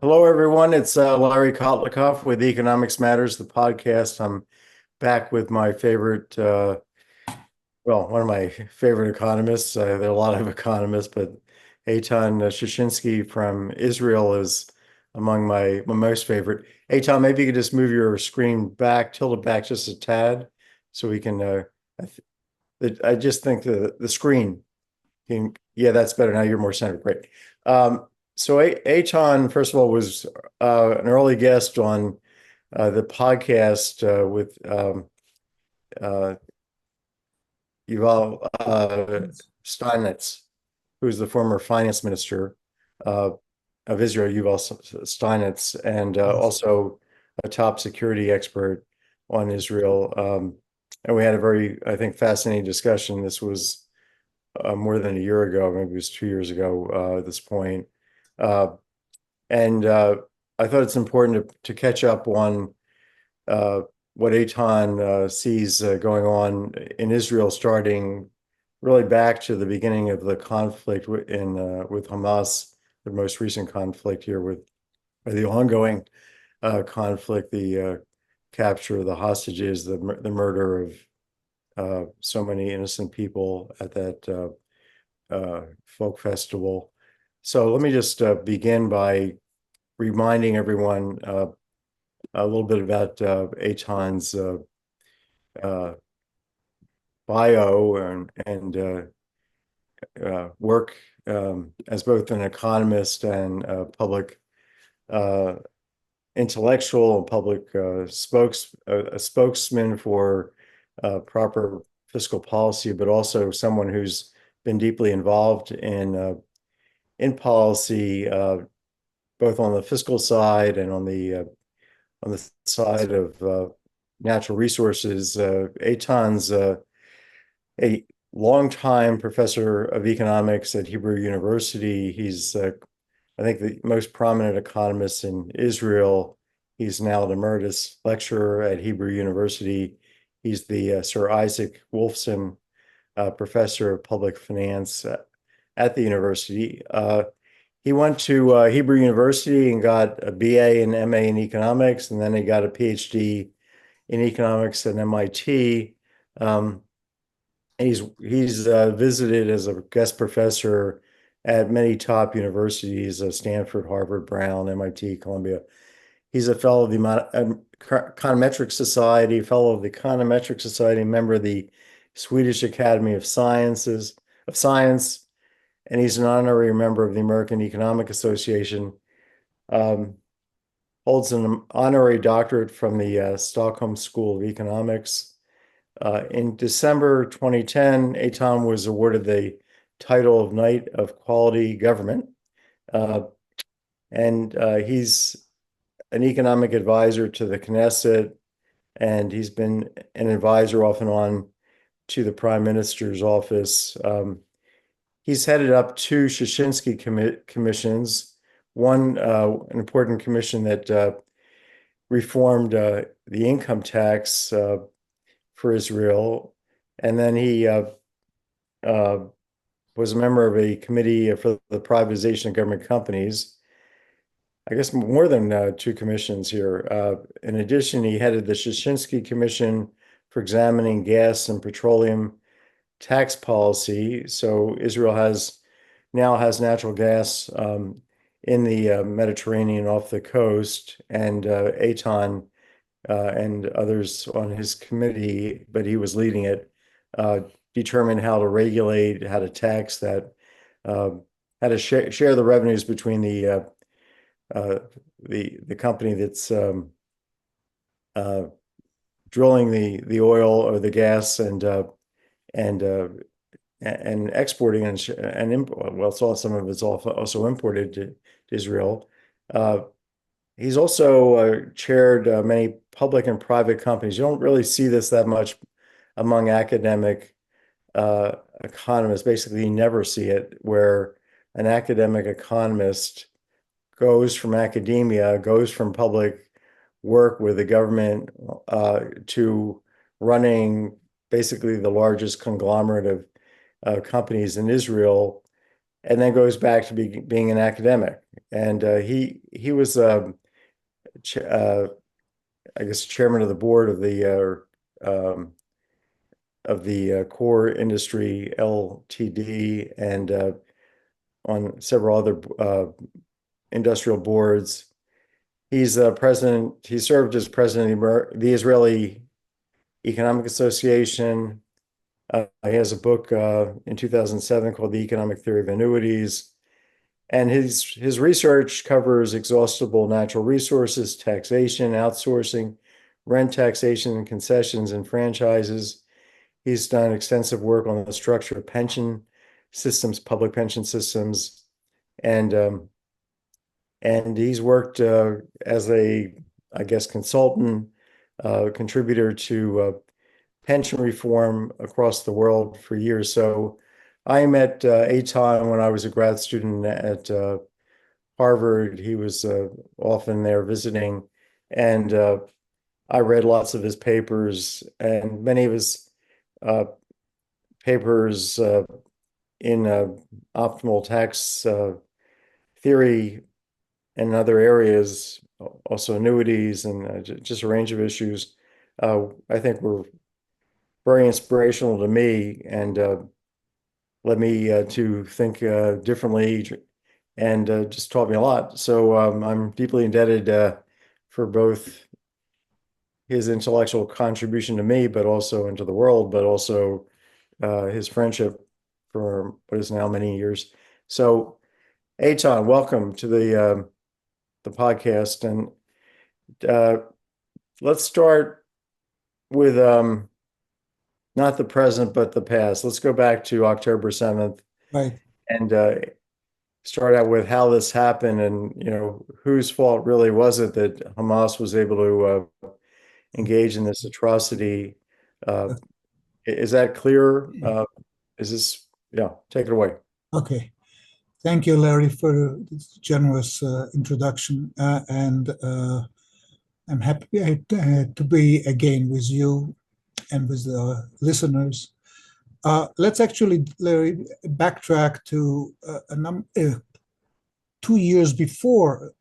Hello, everyone. It's Larry Kotlikoff with Economics Matters, the podcast. I'm back with my favorite, one of my favorite economists. There are a lot of economists, but Eytan Sheshinski from Israel is among my most favorite. Eytan, maybe you could just move your screen back, tilt it back just a tad, so we can. I just think the screen. Yeah, that's better. Now you're more centered. Great. So Eitan, first of all, was an early guest on the podcast with uh, Yuval Steinitz, who's the former finance minister uh, of Israel, Yuval Steinitz, and also a top security expert on Israel. And we had a very, I think, fascinating discussion. This was more than a year ago, maybe it was 2 years ago at this point. Uh, and I thought it's important to catch up on what Eitan sees going on in Israel, starting really back to the beginning of the conflict with Hamas, the most recent conflict here with or the ongoing conflict, the capture of the hostages, the murder of so many innocent people at that folk festival. So let me just begin by reminding everyone a little bit about Eitan's uh, bio and work as both an economist and a public uh, intellectual and public a spokesman for proper fiscal policy, but also someone who's been deeply involved in policy, both on the fiscal side and on the side of natural resources. Eitan's a longtime professor of economics at Hebrew University. He's, I think, the most prominent economist in Israel. He's now an emeritus lecturer at Hebrew University. He's the Sir Isaac Wolfson Professor of Public Finance at the university. He went to Hebrew University and got a BA and MA in economics, and then he got a PhD in economics at MIT. And he's visited as a guest professor at many top universities, Stanford, Harvard, Brown, MIT, Columbia. He's a fellow of the Econometric Society, fellow of the Econometric Society, member of the Swedish Academy of Sciences of Science, and he's an honorary member of the American Economic Association. Um, Holds an honorary doctorate from the Stockholm School of Economics. In December 2010, Eitan was awarded the title of Knight of Quality Government, uh, and he's an economic advisor to the Knesset, and he's been an advisor off and on to the Prime Minister's office. He's headed up two Sheshinski commissions, one an important commission that reformed the income tax for Israel, and then he uh, was a member of a committee for the privatization of government companies. I guess more than two commissions here. In addition, he headed the Sheshinski Commission for examining gas and petroleum tax policy. So Israel now has natural gas in the Mediterranean off the coast, and Eitan and others on his committee, but he was leading it, determined how to regulate, how to tax that, uh, how to share the revenues between uh, the company that's uh, drilling the oil or the gas and and exporting and import. Well, some of it's also imported to Israel. Uh, he's also chaired many public and private companies. You don't really see this that much among academic economists. Basically, you never see it where an academic economist goes from academia, goes from public work with the government to running basically the largest conglomerate of companies in Israel, and then goes back to being an academic. And he he was I guess chairman of the board of the Core Industry Ltd. and on several other industrial boards. He's president. He served as president of the Israeli Economic Association. He has a book in 2007 called The Economic Theory of Annuities. And his research covers exhaustible natural resources, taxation, outsourcing, rent taxation, and concessions and franchises. He's done extensive work on the structure of pension systems, public pension systems, and he's worked as a, I guess, consultant, contributor to pension reform across the world for years. So I met Eytan when I was a grad student at Harvard. He was often there visiting, and I read lots of his papers, and many of his papers in optimal tax theory and other areas, also annuities and just a range of issues, I think were very inspirational to me and led me to think differently and just taught me a lot. So I'm deeply indebted for both his intellectual contribution to me, but also into the world, but also his friendship for what is now many years. So, Eytan, welcome to the podcast, and let's start with not the present, but the past. Let's go back to October 7th, Right. and start out with how this happened, and whose fault really was it that Hamas was able to engage in this atrocity? Is that clear? Take it away. Okay. Thank you, Larry, for this generous introduction. And I'm happy to be again with you and with the listeners. Let's actually, Larry, backtrack to 2 years before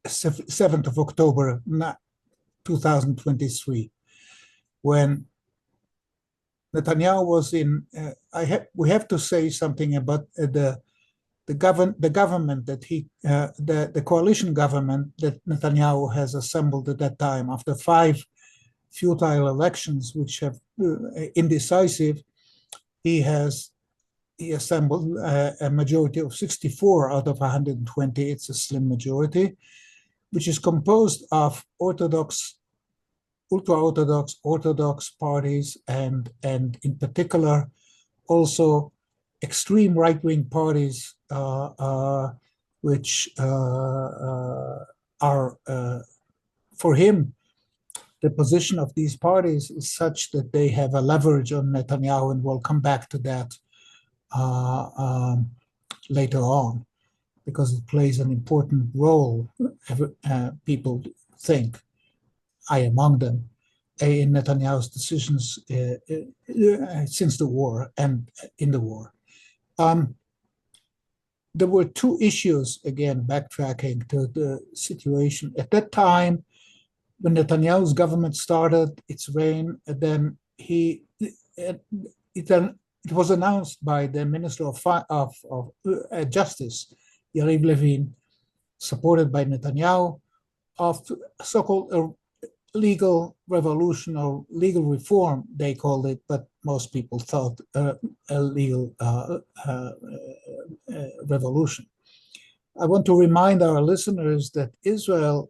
7th of October, 2023, when Netanyahu was in. We have to say something about the government that the coalition government that Netanyahu has assembled at that time after 5 futile elections, which have indecisive. He assembled a majority of 64 out of 120. It's a slim majority, which is composed of Orthodox, ultra-Orthodox, Orthodox parties, and in particular also extreme right-wing parties, which are, for him, the position of these parties is such that they have a leverage on Netanyahu, and we'll come back to that later on, because it plays an important role, people think, I among them, in Netanyahu's decisions since the war and in the war. There were 2 issues, again, backtracking to the situation. At that time, when Netanyahu's government started its reign, then it was announced by the Minister of Justice, Yariv Levin, supported by Netanyahu, of so-called legal revolution or legal reform, they called it, but most people thought a legal revolution. I want to remind our listeners that Israel,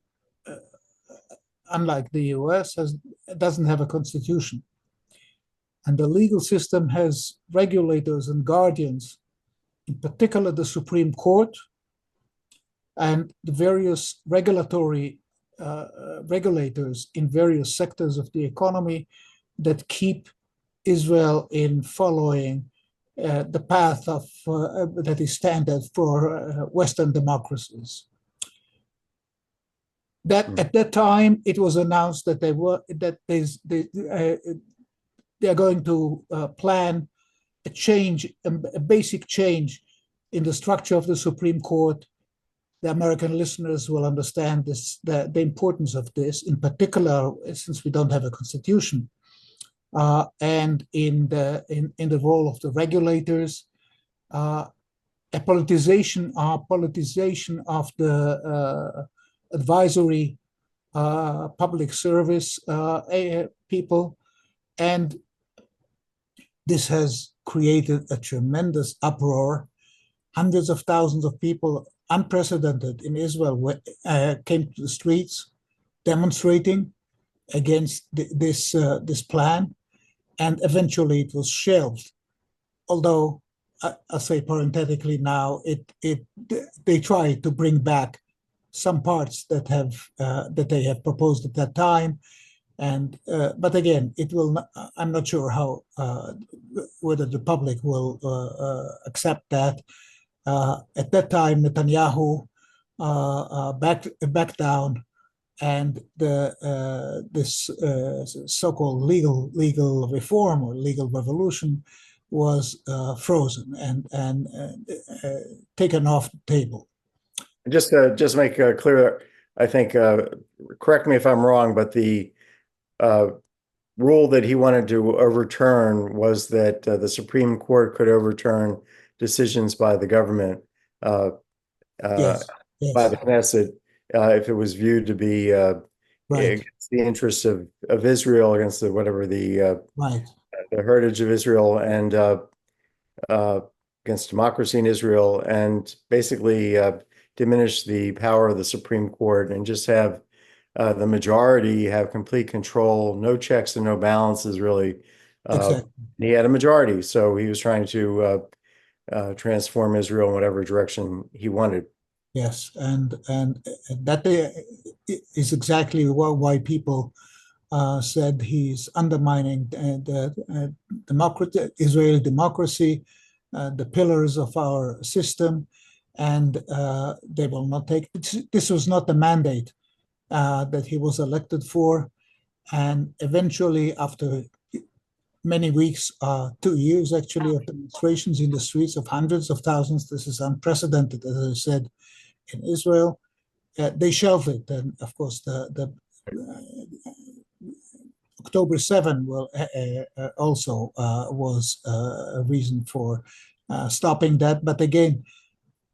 unlike the US, doesn't have a constitution. And the legal system has regulators and guardians, in particular the Supreme Court and the various regulatory regulators in various sectors of the economy that keep Israel in following the path of that is standard for Western democracies. That at that time it was announced that they are going to plan a change, a basic change in the structure of the Supreme Court, the American listeners will understand this, the importance of this, in particular, since we don't have a constitution, and in the role of the regulators, a politicization of the advisory public service people, and this has created a tremendous uproar. Hundreds of thousands of people, unprecedented in Israel, came to the streets demonstrating against this plan, and eventually it was shelved. Although, I'll say parenthetically now, they try to bring back some parts that they have proposed at that time, and but again, it will not, I'm not sure how whether the public will accept that. At that time, Netanyahu backed down, and this so-called legal reform or legal revolution was frozen and taken off the table. Just make clear, I think, correct me if I'm wrong, but the rule that he wanted to overturn was that the Supreme Court could overturn decisions by the government, Yes. by the Knesset, if it was viewed to be Right. against the interests of Israel, against the Right. the heritage of Israel, and against democracy in Israel, and basically diminish the power of the Supreme Court and just have the majority have complete control, no checks and no balances, really. Exactly. He had a majority, so he was trying to transform Israel in whatever direction he wanted. Yes, and that is exactly why people said he's undermining the Israeli democracy, the pillars of our system, and they will not take. This was not the mandate that he was elected for, and eventually, after many weeks, 2 years actually, of demonstrations in the streets of hundreds of thousands, this is unprecedented, as I said, in Israel, they shelved it. And of course, the October 7 will also was a reason for stopping that. But again,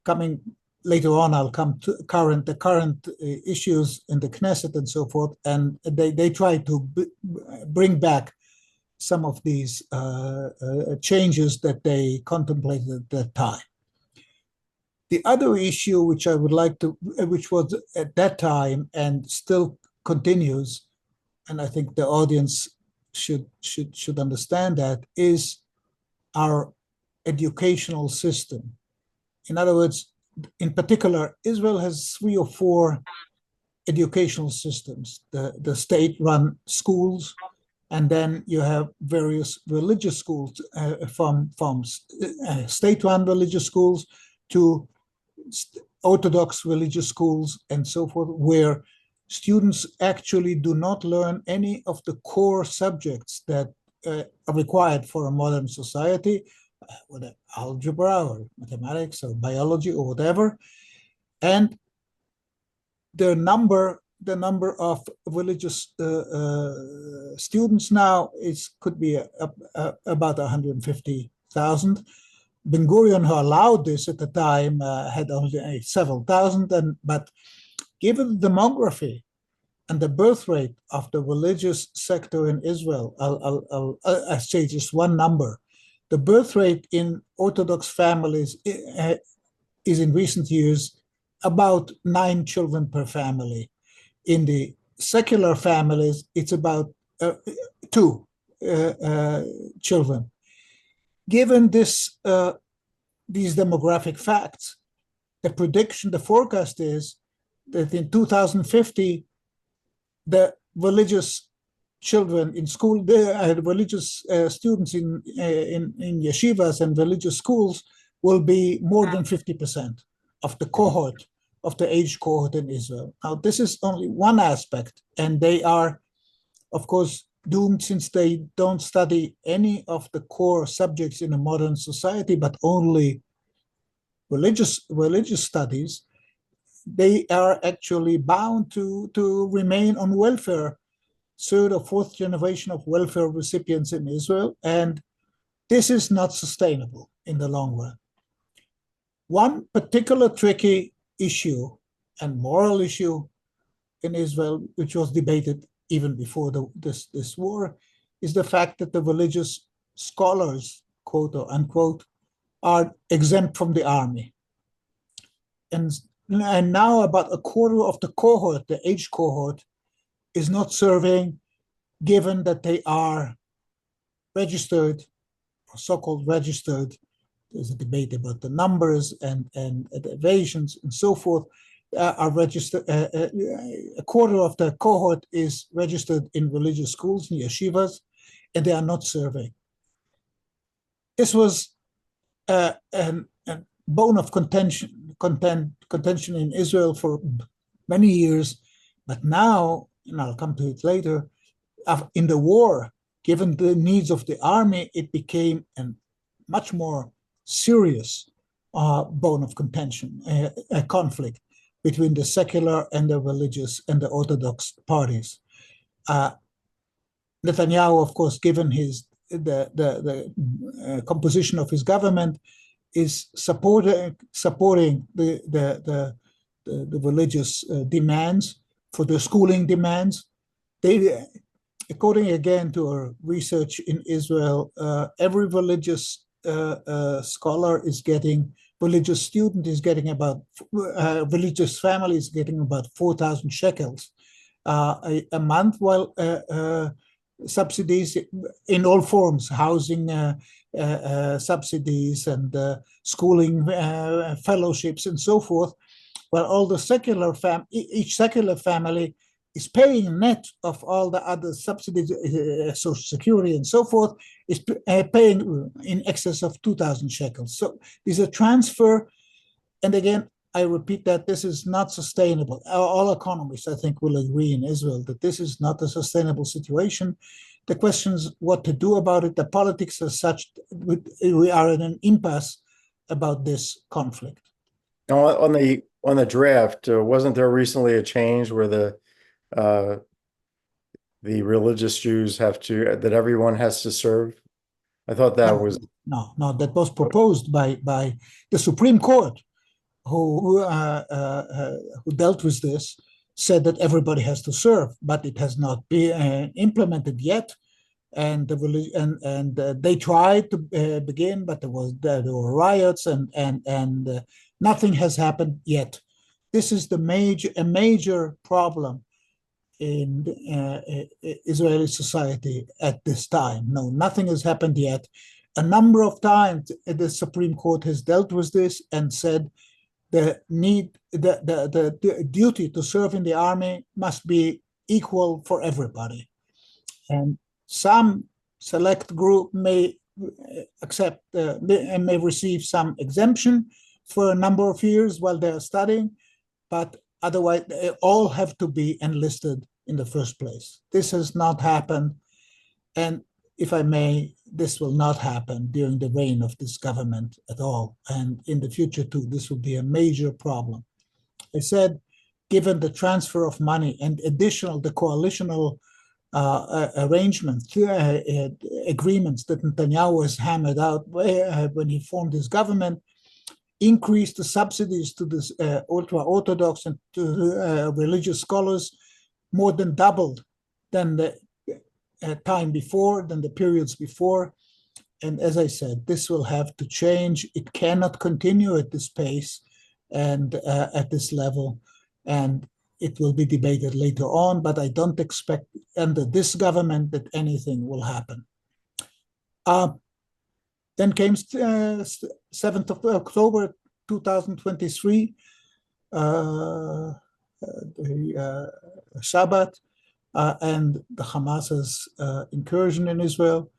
coming later on, I'll come to the current issues in the Knesset and so forth, and they try to bring back some of these changes that they contemplated at that time. The other issue which I would like to, which was at that time and still continues, and I think the audience should understand that, is our educational system. In other words, in particular, Israel has 3 or 4 educational systems: the state-run schools, and then you have various religious schools, from state-run religious schools to Orthodox religious schools and so forth, where students actually do not learn any of the core subjects that are required for a modern society, whether algebra or mathematics or biology or whatever. And the number of religious students now could be about 150,000. Ben-Gurion, who allowed this at the time, had only several thousand, but given the demography and the birth rate of the religious sector in Israel, I'll say just one number. The birth rate in Orthodox families is in recent years about 9 children per family. In the secular families, it's about 2 children. Given these demographic facts, the forecast is that in 2050, the religious children in school, the religious students in yeshivas and religious schools will be more than 50% of the cohort, of the age cohort in Israel. Now, this is only one aspect, and they are, of course, doomed, since they don't study any of the core subjects in a modern society, but only religious studies. they are actually bound to remain on welfare, third or fourth generation of welfare recipients in Israel, and this is not sustainable in the long run. One particular tricky issue and moral issue in Israel, which was debated even before this war, is the fact that the religious scholars, quote or unquote, are exempt from the army. And now about a quarter of the cohort, the age cohort, is not serving, given that they are registered, or so-called registered. There's a debate about the numbers and the evasions and so forth. Are registered. A quarter of the cohort is registered in religious schools, in yeshivas, and they are not serving. This was a bone of contention in Israel for many years, but now, and I'll come to it later, in the war, given the needs of the army, it became a much more serious bone of contention, a conflict between the secular and the religious and the Orthodox parties. Netanyahu, of course, given the composition of his government, is supporting the religious demands for the schooling demands. They, according again to our research in Israel, every religious scholar is getting, religious student is getting about, religious family is getting about 4,000 shekels a month, while subsidies in all forms, housing subsidies and schooling fellowships and so forth, while all the secular each secular family is paying net of all the other subsidies, Social Security and so forth, is paying in excess of 2,000 shekels. So there's a transfer, and again, I repeat that this is not sustainable. All economists, I think, will agree in Israel that this is not a sustainable situation. The question is what to do about it. The politics are such, we are in an impasse about this conflict. Now, on the draft, wasn't there recently a change where the religious Jews that everyone has to serve? I thought that was no, that was proposed by the Supreme Court, who dealt with this, said that everybody has to serve, but it has not been implemented yet. And they tried to begin, but there were riots and nothing has happened yet. This is a major problem in Israeli society at this time. No, nothing has happened yet. A number of times the Supreme Court has dealt with this and said the duty to serve in the army must be equal for everybody. And some select group may accept and may receive some exemption for a number of years while they're studying, but otherwise they all have to be enlisted in the first place. This has not happened, and if I may, this will not happen during the reign of this government at all, and in the future too, this will be a major problem. I said, given the transfer of money and the coalitional arrangements, agreements that Netanyahu has hammered out when he formed his government, increased the subsidies to this ultra-Orthodox and to religious scholars, more than doubled than the time before, than the periods before. And as I said, this will have to change. It cannot continue at this pace and at this level. And it will be debated later on, but I don't expect under this government that anything will happen. Then came 7th of October 2023, the Shabbat, and the Hamas's incursion in Israel,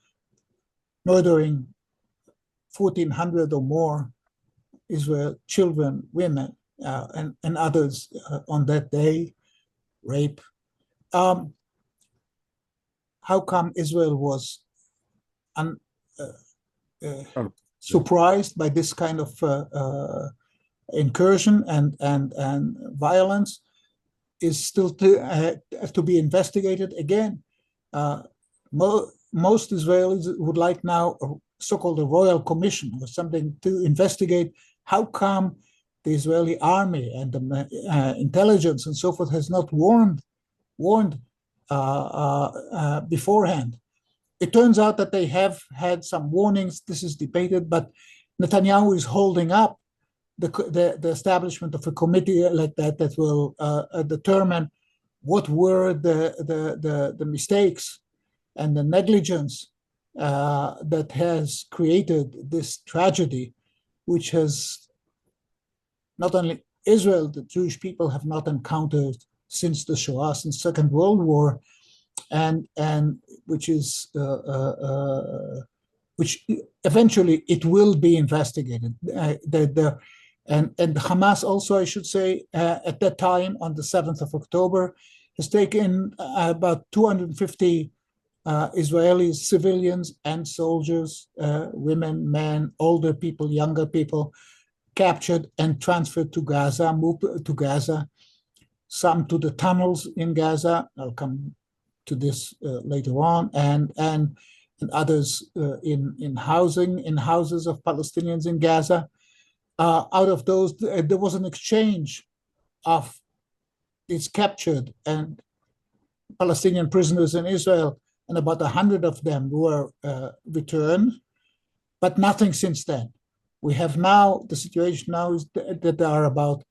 murdering 1,400 or more Israel children, women, and others on that day, rape. How come Israel was surprised by this kind of incursion and violence is still to be investigated again. Most Israelis would like now a so-called a royal commission or something to investigate how come the Israeli army and the intelligence and so forth has not warned beforehand. It turns out that they have had some warnings. This is debated, but Netanyahu is holding up the establishment of a committee like that will determine what were the mistakes and the negligence that has created this tragedy, which has not only Israel, the Jewish people have not encountered since the Shoah, since Second World War, and which is which eventually it will be investigated. And Hamas also, I should say, at that time, on the 7th of October, has taken about 250 Israeli civilians and soldiers, women, men, older people, younger people, captured and transferred to Gaza, moved to Gaza, some to the tunnels in Gaza. I'll come to this later on, and others in houses of Palestinians in Gaza. Out of those, there was an exchange of these captured and Palestinian prisoners in Israel, and about 100 of them were returned, but nothing since then. We have now, the situation now is that there are about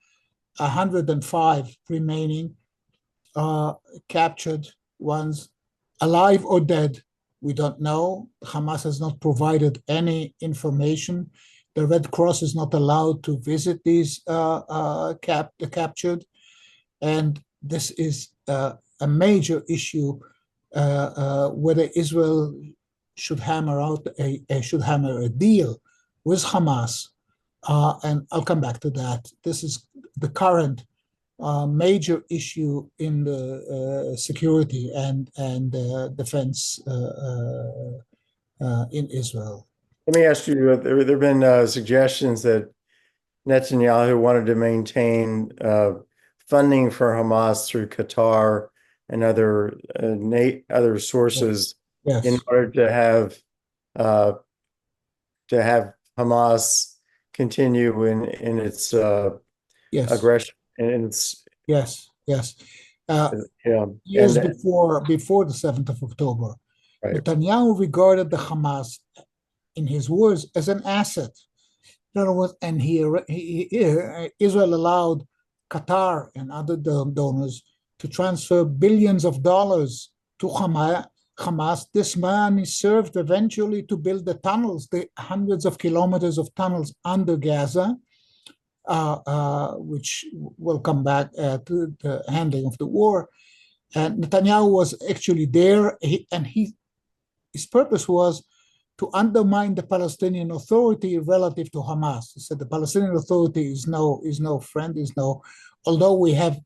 105 remaining captured ones, alive or dead. We don't know. Hamas has not provided any information. The Red Cross is not allowed to visit these captured, and this is a major issue whether Israel should hammer a deal with Hamas, and I'll come back to that. This is the current major issue in the security and defense in Israel. Let me ask you, there have been suggestions that Netanyahu wanted to maintain funding for Hamas through Qatar and other sources Yes. in order to have Hamas continue in its Yes. aggression and its Yes. yeah. Years before the 7th of October, right. Netanyahu regarded the Hamas, in his words, as an asset. In other words, and Israel allowed Qatar and other donors to transfer billions of dollars to Hamas. This money served eventually to build the tunnels, the hundreds of kilometers of tunnels under Gaza, which will come back to the handling of the war. And Netanyahu was actually there, his purpose was to undermine the Palestinian Authority relative to Hamas. He said the Palestinian Authority is no friend, although we have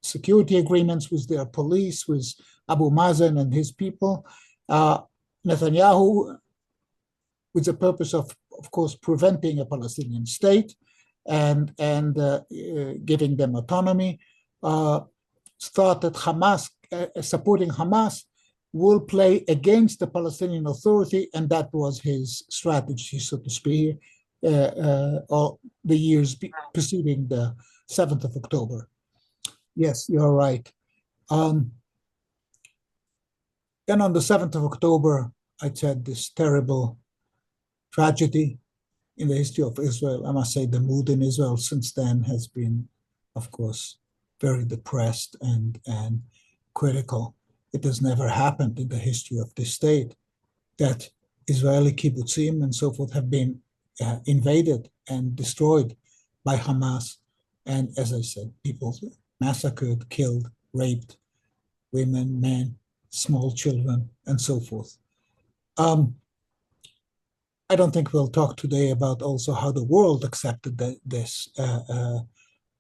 security agreements with their police, with Abu Mazen and his people, Netanyahu, with the purpose of course, preventing a Palestinian state and giving them autonomy, thought that Hamas, supporting Hamas, will play against the Palestinian Authority, and that was his strategy, so to speak, all the years preceding the 7th of October. Yes, you're right. Then on the 7th of October, I said this terrible tragedy in the history of Israel. I must say the mood in Israel since then has been, of course, very depressed and critical. It has never happened in the history of this state that Israeli kibbutzim and so forth have been invaded and destroyed by Hamas. And as I said, people massacred, killed, raped, women, men, small children, and so forth. I don't think we'll talk today about also how the world accepted this.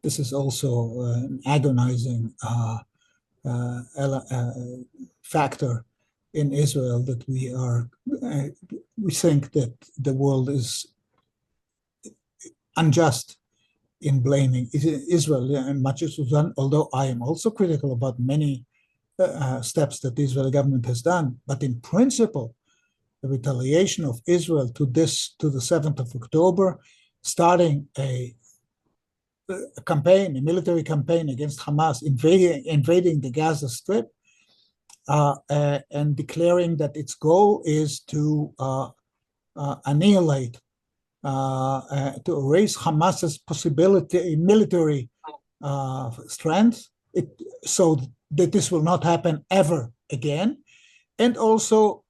This is also an agonizing factor in Israel, that we think that the world is unjust in blaming Israel and much as was done, although I am also critical about many steps that the Israeli government has done. But in principle, the retaliation of Israel to the 7th of October, starting a campaign, a military campaign against Hamas, invading the Gaza Strip, and declaring that its goal is to annihilate, to erase Hamas's possibility, military strength, so that this will not happen ever again, and also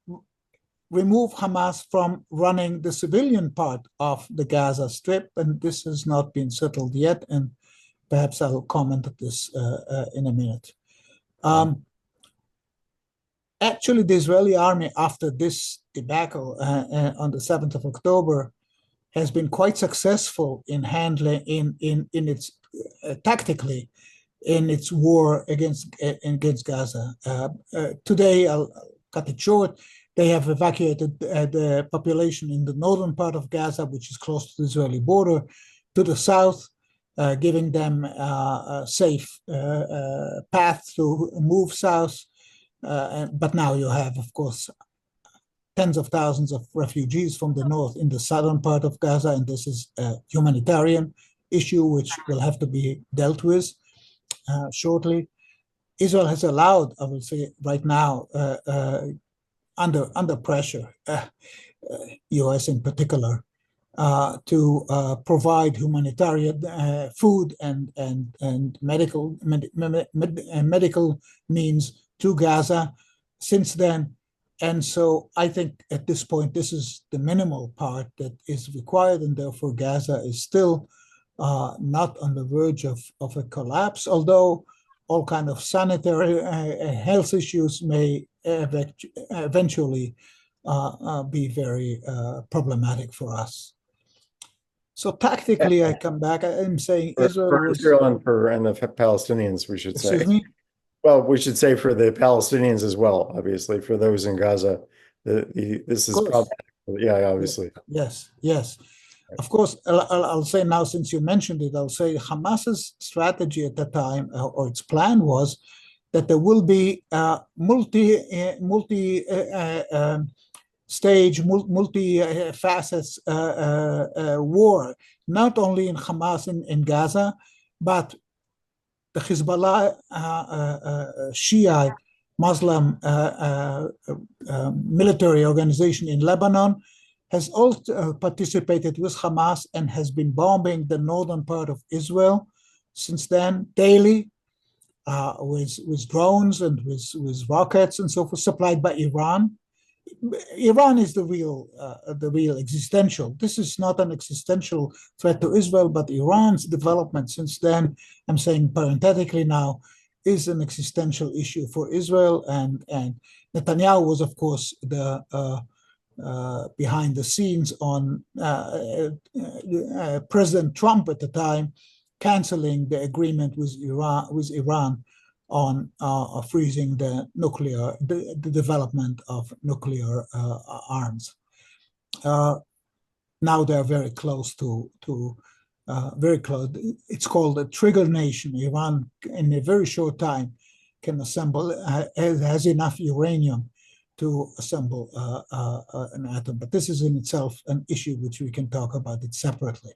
remove Hamas from running the civilian part of the Gaza Strip, and this has not been settled yet, and perhaps I'll comment on this in a minute. Actually, the Israeli army, after this debacle on the 7th of October, has been quite successful in handling, in its tactically, in its war against Gaza. Today, I'll cut it short, they have evacuated the population in the northern part of Gaza, which is close to the Israeli border, to the south, giving them a safe path to move south. But now you have, of course, tens of thousands of refugees from the north in the southern part of Gaza, and this is a humanitarian issue which will have to be dealt with shortly. Israel has allowed, I will say right now, under pressure, U.S. in particular, to provide humanitarian food and medical means to Gaza since then. And so I think at this point, this is the minimal part that is required, and therefore Gaza is still not on the verge of a collapse, although all kind of sanitary health issues may eventually be very problematic for us. So tactically, I come back. I'm saying Israel for Israel and the Palestinians, we should say. Excuse me? Well, we should say for the Palestinians as well, obviously, for those in Gaza, this is problematic. Yeah, obviously. Yes, yes. Of course, I'll say now, since you mentioned it, I'll say Hamas's strategy at that time, or its plan was that there will be multi-stage, multi-facets war, not only in Hamas in Gaza, but the Hezbollah Shiite Muslim military organization in Lebanon has also participated with Hamas and has been bombing the northern part of Israel since then daily with drones and with rockets and so forth, supplied by Iran. Iran is the real existential. This is not an existential threat to Israel, but Iran's development since then, I'm saying parenthetically now, is an existential issue for Israel. And Netanyahu was, of course, the behind the scenes on President Trump at the time, canceling the agreement with Iran on freezing the development of nuclear arms. Now they're very close to very close. It's called a trigger nation. Iran, in a very short time, can assemble, has enough uranium to assemble an atom. But this is in itself an issue which we can talk about it separately.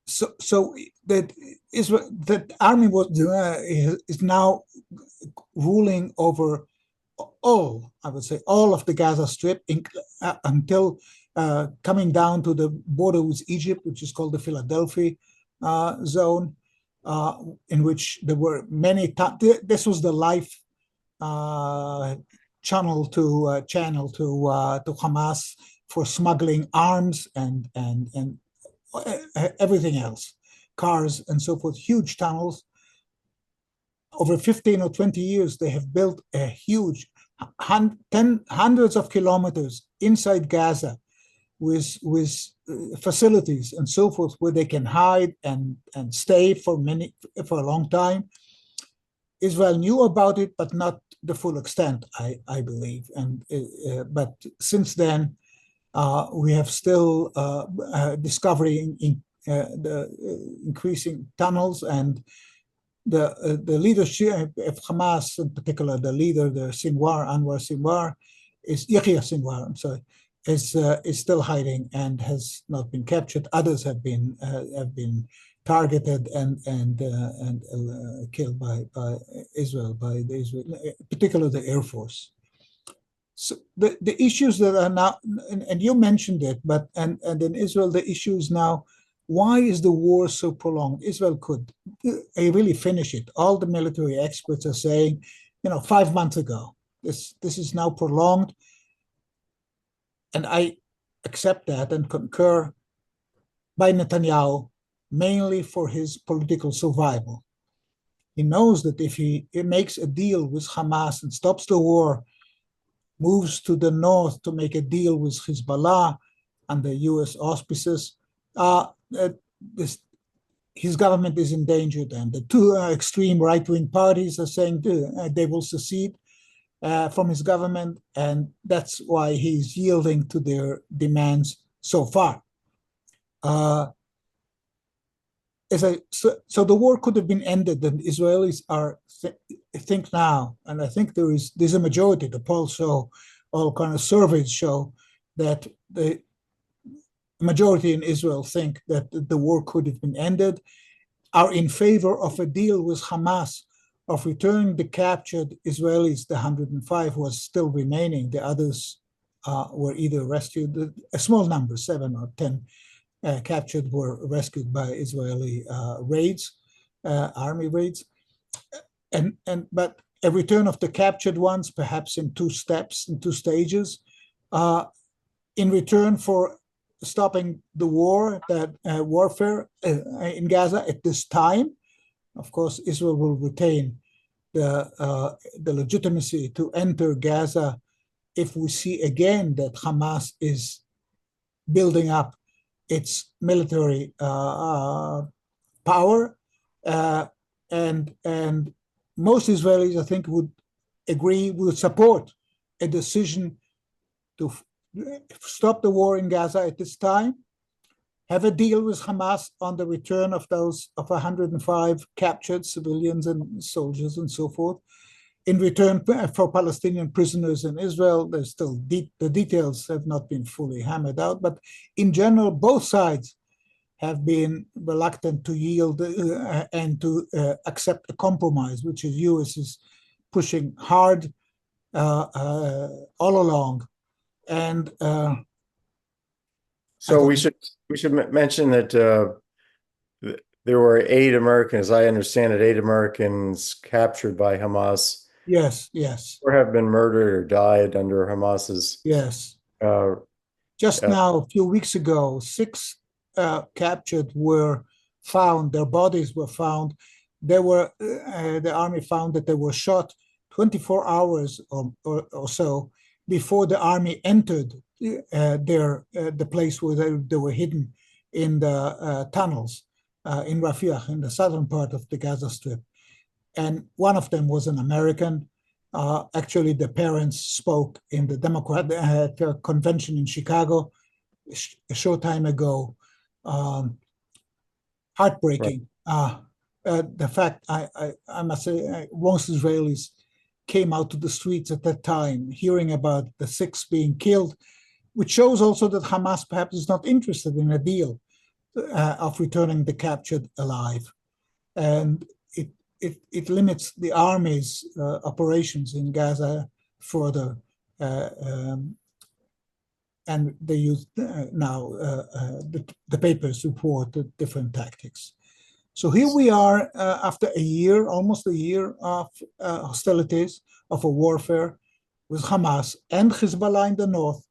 So that Israel, that army is now ruling over all, I would say, all of the Gaza Strip until coming down to the border with Egypt, which is called the Philadelphia zone, in which there were many. This was the life channel to Hamas for smuggling arms and everything else, cars and so forth, huge tunnels. Over 15 or 20 years, they have built a huge hundreds of kilometers inside Gaza with facilities and so forth where they can hide and stay for a long time. Israel knew about it, but not the full extent, I believe. But since then, We have still discovering the increasing tunnels, and the leadership of Hamas, in particular, the leader, the Anwar Sinwar, is Yahya Sinwar. I'm sorry, is still hiding and has not been captured. Others have been targeted and killed by Israel, by the Israel, particularly the Air Force. So the issues that are now, and you mentioned it, but and in Israel, the issue is now, why is the war so prolonged? Israel could really finish it. All the military experts are saying, 5 months ago, this is now prolonged. And I accept that and concur, by Netanyahu, mainly for his political survival. He knows that if he makes a deal with Hamas and stops the war, moves to the north to make a deal with Hezbollah under US auspices, his government is endangered, and the two extreme right-wing parties are saying they will secede from his government, and that's why he's yielding to their demands so far. So the war could have been ended, and Israelis think now, and I think there's a majority. The polls show, all kind of surveys show, that the majority in Israel think that the war could have been ended, are in favor of a deal with Hamas of returning the captured Israelis, the 105 was still remaining. The others were either rescued, a small number, 7 or 10 captured, were rescued by Israeli raids, army raids. But a return of the captured ones, perhaps in 2 steps, in 2 stages, in return for stopping the war, that warfare in Gaza at this time. Of course, Israel will retain the legitimacy to enter Gaza if we see again that Hamas is building up its military power, and most Israelis, I think, would support a decision to stop the war in Gaza at this time, have a deal with Hamas on the return of 105 captured civilians and soldiers and so forth, in return for Palestinian prisoners in Israel. There's still the details have not been fully hammered out, but in general, both sides have been reluctant to yield and to accept a compromise, which the U.S. is pushing hard all along. And so we should mention that there were 8 Americans, I understand it, 8 Americans captured by Hamas. Yes. Or have been murdered or died under Hamas's. Yes. Just now, a few weeks ago, 6 captured were found. Their bodies were found. They were the army found that they were shot 24 hours or so before the army entered the place where they were hidden in the tunnels in Rafah, in the southern part of the Gaza Strip. And one of them was an American. Actually, the parents spoke in the Democrat convention in Chicago a short time ago. Heartbreaking. Right. The fact, I must say, most Israelis came out to the streets at that time, hearing about the 6 being killed, which shows also that Hamas perhaps is not interested in a deal of returning the captured alive. And it limits the army's operations in Gaza further. And they use now the papers report different tactics. So here we are after a year, almost a year of hostilities, of a warfare with Hamas and Hezbollah in the north.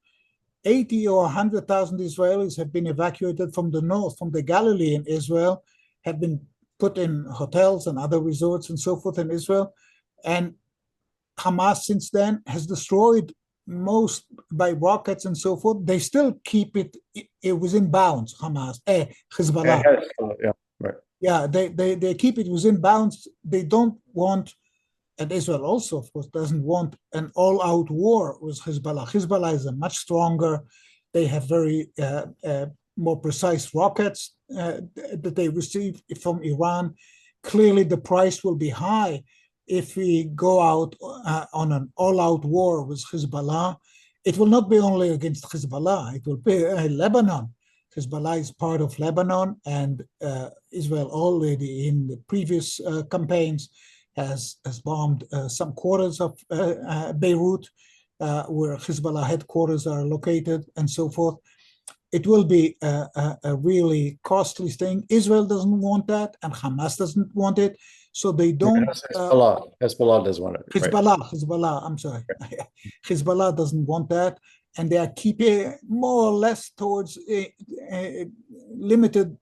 80 or 100,000 Israelis have been evacuated from the north, from the Galilee in Israel, have been put in hotels and other resorts and so forth in Israel. And Hamas since then has destroyed most by rockets and so forth. They still keep it within bounds, Hezbollah. Yeah, right. Yeah, they keep it within bounds. They don't want, and Israel also, of course, doesn't want an all-out war with Hezbollah. Hezbollah is a much stronger, They have very more precise rockets that they receive from Iran. Clearly, the price will be high if we go out on an all-out war with Hezbollah. It will not be only against Hezbollah, it will be Lebanon. Hezbollah is part of Lebanon, and Israel already in the previous campaigns has bombed some quarters of Beirut, where Hezbollah headquarters are located, and so forth. It will be a really costly thing. Israel doesn't want that, and Hamas doesn't want it. So they don't. Hezbollah does want it. Hezbollah, I'm sorry. Hezbollah doesn't want that. And they are keeping more or less towards a limited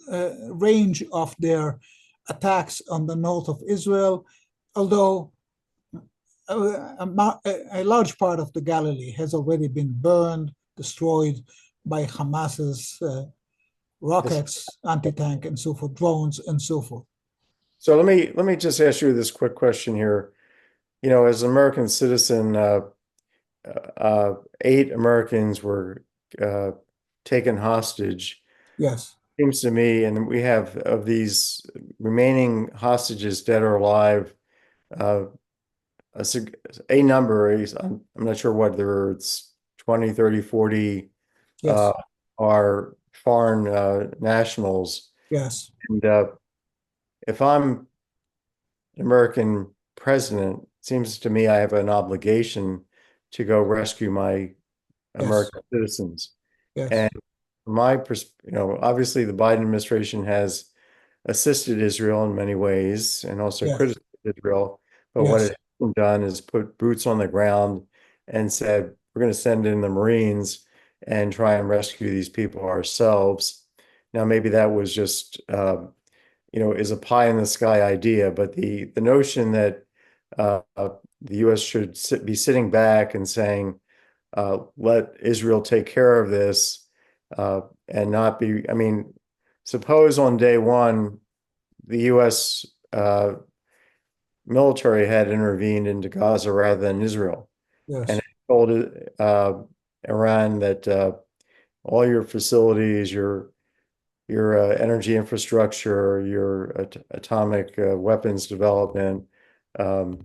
range of their attacks on the north of Israel, although a large part of the Galilee has already been burned, destroyed by Hamas's rockets, anti-tank, and so forth, drones, and so forth. So let me just ask you this quick question here. You know, as an American citizen, 8 Americans were taken hostage. Yes. Seems to me, and we have of these remaining hostages, dead or alive, a number, I'm not sure whether it's 20, 30, 40, yes. Are foreign nationals. Yes. And if I'm an American president, it seems to me I have an obligation to go rescue my American citizens. Yes. And from my perspective, obviously the Biden administration has assisted Israel in many ways and also criticized Israel. But what it hasn't done is put boots on the ground and said, we're going to send in the Marines and try and rescue these people ourselves. Now, maybe that was just, is a pie in the sky idea, but the notion that the U.S. should be sitting back and saying, let Israel take care of this and not be, suppose on day one, the U.S. Military had intervened into Gaza rather than Israel. And it told Iran that all your facilities, your energy infrastructure, your atomic weapons development are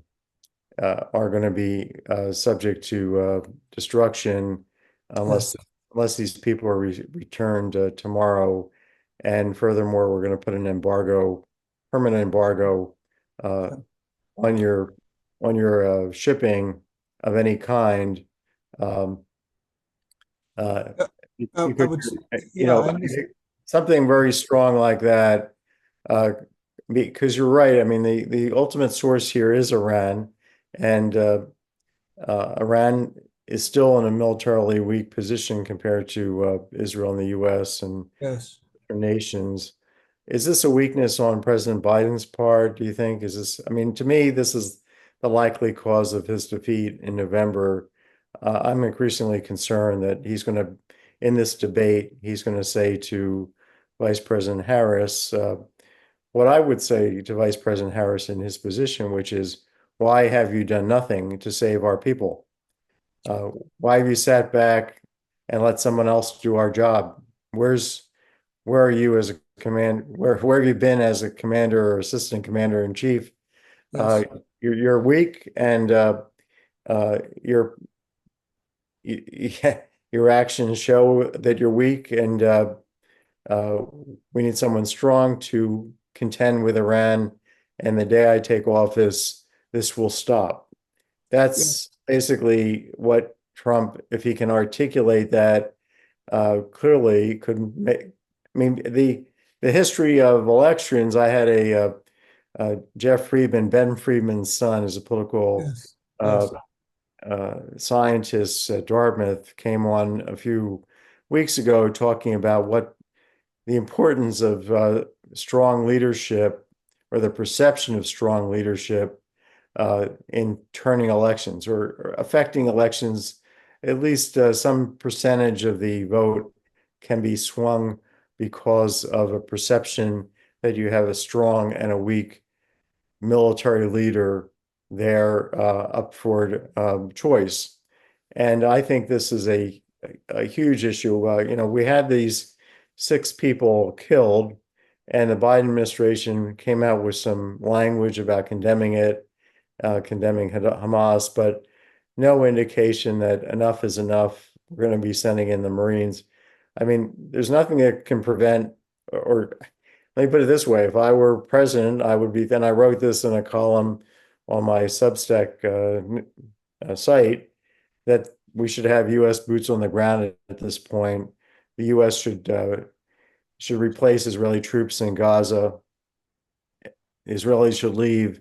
going to be subject to destruction unless these people are returned tomorrow. And furthermore, we're going to put an permanent embargo on your shipping of any kind. Something very strong like that, because you're right. I mean, the ultimate source here is Iran, and Iran is still in a militarily weak position compared to Israel and the U.S. and other nations. Is this a weakness on President Biden's part, do you think? To me, this is the likely cause of his defeat in November. I'm increasingly concerned that in this debate, he's going to say to Vice President Harris what I would say to Vice President Harris in his position, which is, why have you done nothing to save our people? Why have you sat back and let someone else do our job? Where are you as a where have you been as a commander or assistant commander in chief? You're weak, and your actions show that you're weak, and we need someone strong to contend with Iran. And the day I take office, this will stop. That's basically what Trump, if he can articulate that clearly, could make. The history of elections, I had Jeff Friedman, Ben Friedman's son, is a political scientist at Dartmouth, came on a few weeks ago talking about what the importance of strong leadership, or the perception of strong leadership in turning elections or affecting elections. At least some percentage of the vote can be swung because of a perception that you have a strong and a weak military leader there up for choice. And I think this is a a huge issue. We had these 6 people killed, and the Biden administration came out with some language about condemning it, condemning Hamas, but no indication that enough is enough. We're going to be sending in the Marines. I mean, there's nothing that can prevent, or let me put it this way: if I were president, I would be. Then I wrote this in a column on my Substack site that we should have U.S. boots on the ground at this point. The U.S. should replace Israeli troops in Gaza. Israelis should leave,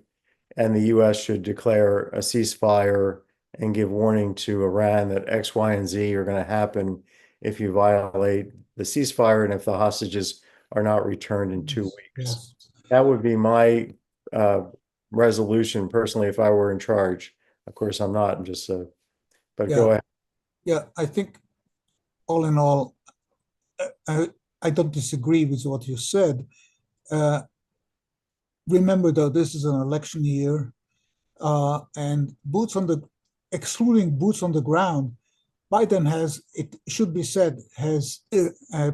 and the U.S. should declare a ceasefire and give warning to Iran that X, Y, and Z are going to happen if you violate the ceasefire and if the hostages are not returned in 2 weeks. Yes. That would be my resolution personally if I were in charge. Of course, I'm not. I'm just but Yeah. go ahead. Yeah. I think all in all, I don't disagree with what you said. Remember, though, this is an election year, and excluding boots on the ground, Biden has, it should be said, has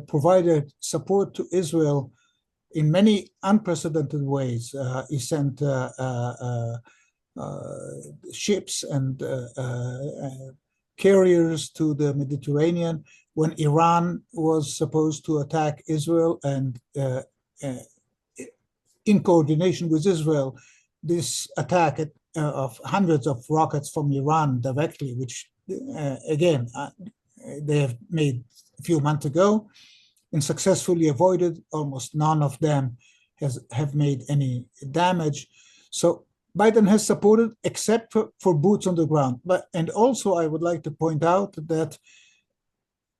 provided support to Israel in many unprecedented ways. He sent ships and carriers to the Mediterranean when Iran was supposed to attack Israel, and in coordination with Israel, this attack of hundreds of rockets from Iran directly, which again, they have made a few months ago and successfully avoided. Almost none of them have made any damage. So Biden has supported, except for boots on the ground. And also I would like to point out that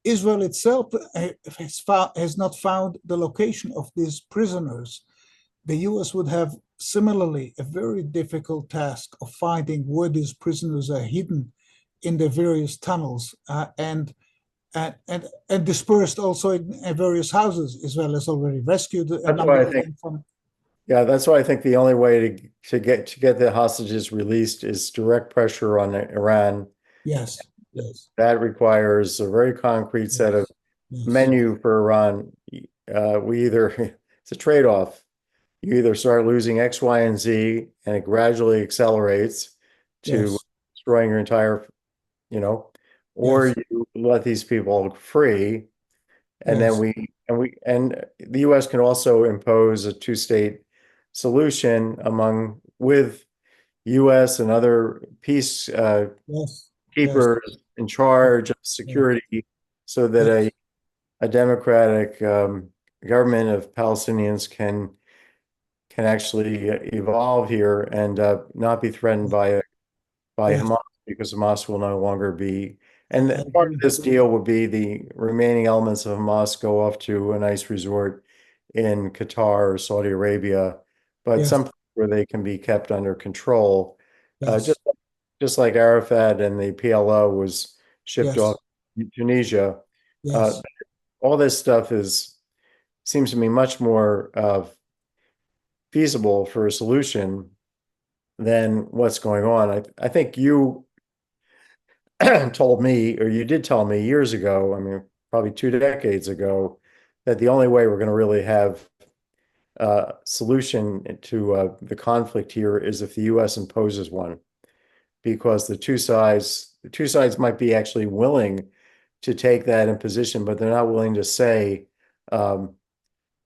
Israel itself has not found the location of these prisoners. The US would have similarly a very difficult task of finding where these prisoners are hidden in the various tunnels and dispersed also in various houses. Israel has already rescued a number of them from. Yeah, that's why I think the only way to get the hostages released is direct pressure on Iran. Yes, yes. That requires a very concrete set of menu for Iran. It's a trade-off. You either start losing X, Y, and Z, and it gradually accelerates to destroying your entire, or you let these people free, and then the U.S. can also impose a two-state solution with U.S. and other peace keepers in charge of security, so that a democratic government of Palestinians can actually evolve here and not be threatened by Hamas, because Hamas will no longer be. And part of this deal would be the remaining elements of Hamas go off to a nice resort in Qatar or Saudi Arabia, but some place where they can be kept under control. Just like Arafat and the PLO was shipped off to Tunisia. All this stuff seems to me much more feasible for a solution than what's going on. I think you told me, or you did tell me years ago, I mean, probably 2 decades ago, that the only way we're going to really have a solution to the conflict here is if the U.S. imposes one, because the two sides might be actually willing to take that imposition, but they're not willing to say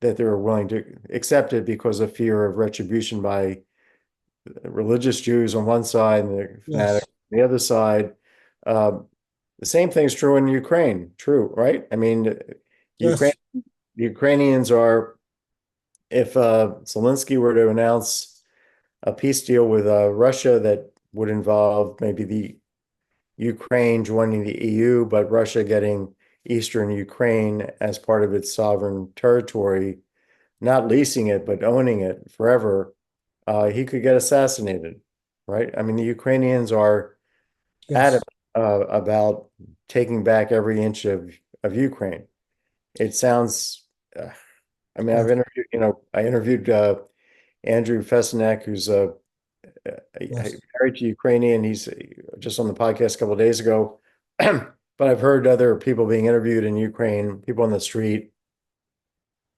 that they're willing to accept it because of fear of retribution by religious Jews on one side and the fanatics on the other side. The same thing's true in Ukraine. True, right? I mean, the Ukrainians are, if Zelensky were to announce a peace deal with Russia that would involve maybe the Ukraine joining the EU, but Russia getting eastern Ukraine as part of its sovereign territory, not leasing it, but owning it forever, he could get assassinated, right? I mean, the Ukrainians are adamant about taking back every inch of Ukraine. It sounds, I mean, I interviewed Andrew Fesenek, who's married to Ukrainian. He's just on the podcast a couple of days ago. but I've heard other people being interviewed in Ukraine, people on the street.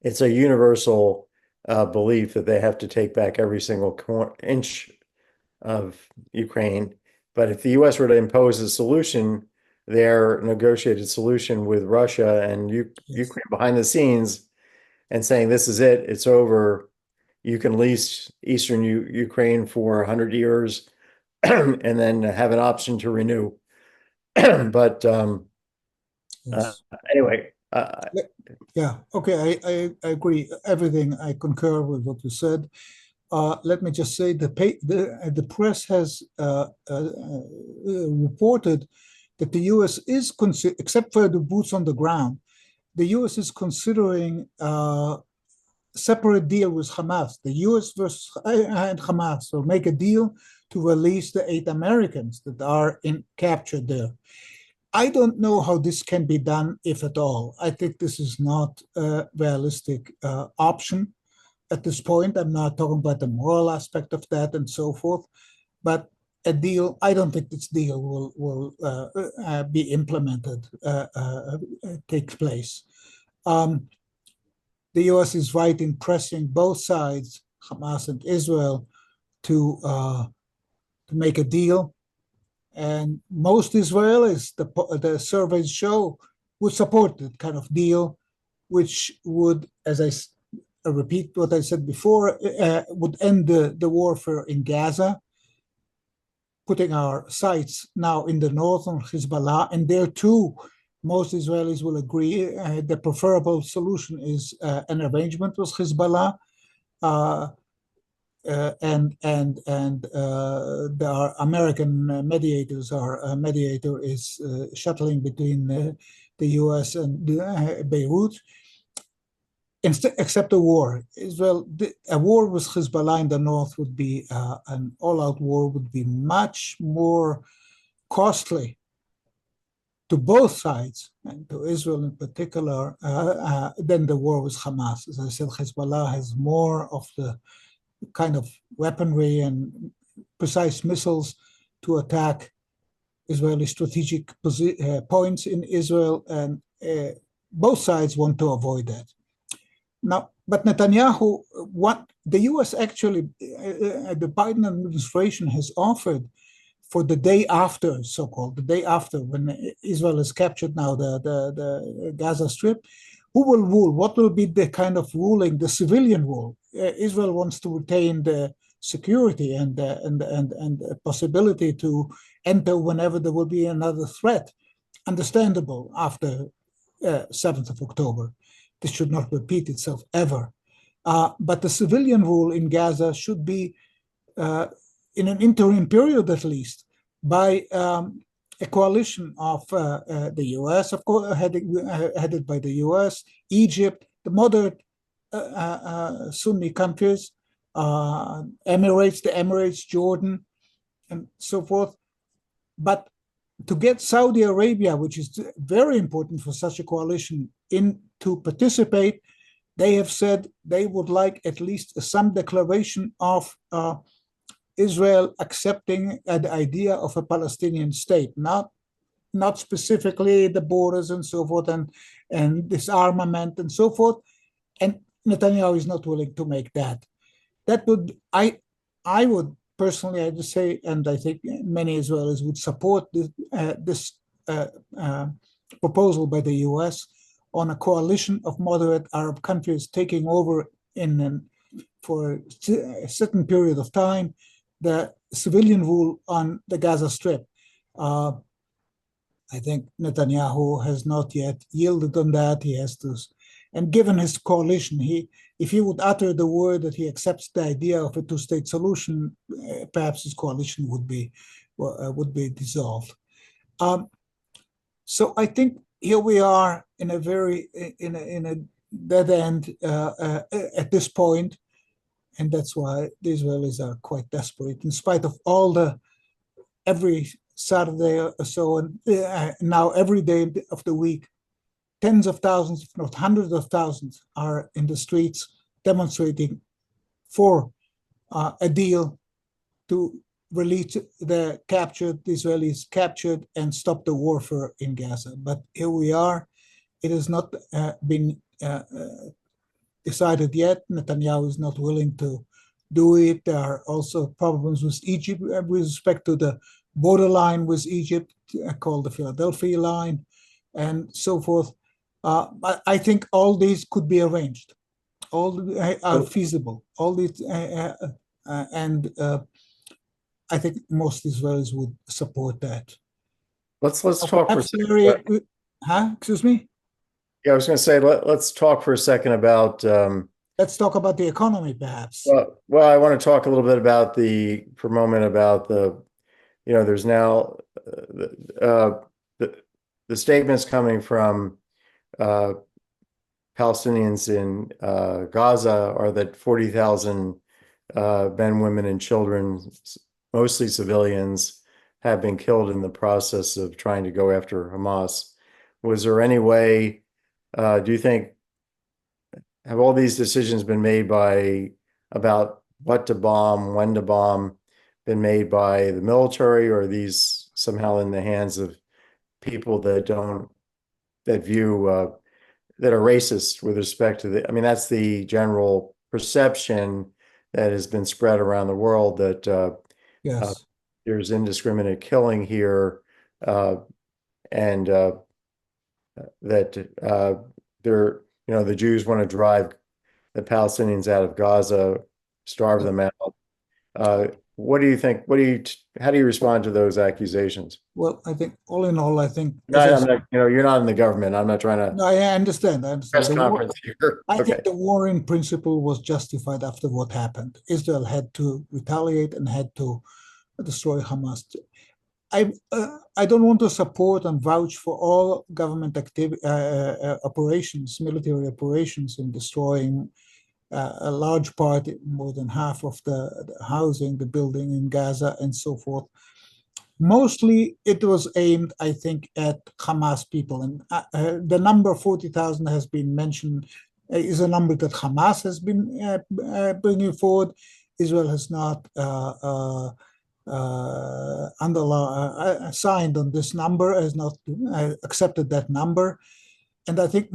It's a universal belief that they have to take back every single inch of Ukraine. But if the US were to impose a solution, their negotiated solution with Russia and Ukraine behind the scenes and saying, this is it, it's over, you can lease Eastern Ukraine for 100 years and then have an option to renew. But Yes. anyway, Yeah. Okay. I agree. Everything. I concur with what you said. Let me just say the press has reported that the U.S. is, except for the boots on the ground, the U.S. is considering separate deal with Hamas, the U.S. versus and Hamas, so make a deal to release the 8 Americans that are captured there. I don't know how this can be done, if at all. I think this is not a realistic option at this point. I'm not talking about the moral aspect of that and so forth, but a deal, I don't think this deal will be implemented, take place. The U.S. is right in pressing both sides, Hamas and Israel, to make a deal. And most Israelis, the surveys show, would support that kind of deal, which would, as I repeat what I said before, would end the warfare in Gaza, putting our sights now in the north on Hezbollah. And there too, most Israelis will agree the preferable solution is an arrangement with Hezbollah. There are American mediators. Our mediator is shuttling between the U.S. and Beirut. Except a war, a war with Hezbollah in the north would be an all-out war, would be much more costly to both sides, and to Israel in particular, than the war with Hamas. As I said, Hezbollah has more of the kind of weaponry and precise missiles to attack Israeli strategic points in Israel, and both sides want to avoid that. Now, but Netanyahu, what the U.S. actually, the Biden administration has offered for the day after, so-called, the day after, when Israel has captured now the Gaza Strip, who will rule? What will be the kind of ruling, the civilian rule? Israel wants to retain the security and the possibility to enter whenever there will be another threat. Understandable after 7th of October. This should not repeat itself ever. But the civilian rule in Gaza should be, in an interim period at least, by a coalition of the U.S., of course, headed by the U.S., Egypt, the moderate Sunni countries, the Emirates, Jordan, and so forth. But to get Saudi Arabia, which is very important for such a coalition, in to participate, they have said they would like at least some declaration of Israel accepting the idea of a Palestinian state, not specifically the borders and so forth, and disarmament and so forth. And Netanyahu is not willing to make that. That would, I would personally, I just say, and I think many Israelis would support this proposal by the U.S. on a coalition of moderate Arab countries taking over for a certain period of time the civilian rule on the Gaza Strip. I think Netanyahu has not yet yielded on that. He has to, and given his coalition, if he would utter the word that he accepts the idea of a two-state solution, perhaps his coalition would be dissolved. So I think here we are in a dead end at this point, and that's why the Israelis are quite desperate, in spite of all every Saturday or so, and now every day of the week, tens of thousands, if not hundreds of thousands, are in the streets demonstrating for a deal to release the Israelis captured and stop the warfare in Gaza. But here we are. It has not been decided yet. Netanyahu is not willing to do it. There are also problems with Egypt with respect to the borderline with Egypt, called the Philadelphia line, and so forth. I think all these could be arranged. All are feasible. All these, and I think most Israelis would support that. Let's talk for a second. Excuse me? Yeah, I was going to say, let's talk for a second about. Let's talk about the economy, perhaps. Well, I want to talk a little bit about for a moment about there's now the statements coming from Palestinians in Gaza are that 40,000 men, women, and children, mostly civilians, have been killed in the process of trying to go after Hamas. Was there any way, do you think, have all these decisions been made about what to bomb, when to bomb, been made by the military, or are these somehow in the hands of people that are racist with respect to that's the general perception that has been spread around the world, that yes, there's indiscriminate killing here, and that the Jews want to drive the Palestinians out of Gaza, starve them out. What do you think? How do you respond to those accusations? Well, I think all in all, I think you're not in the government. I'm not trying to. No, I understand. Press conference here. I think the war in principle was justified after what happened. Israel had to retaliate and had to destroy Hamas. I don't want to support and vouch for all government operations, military operations, in destroying a large part, more than half of the housing, the building in Gaza, and so forth. Mostly it was aimed, I think, at Hamas people. And the number 40,000 has been mentioned, is a number that Hamas has been bringing forward. Israel has not signed on this number, has not accepted that number. And I think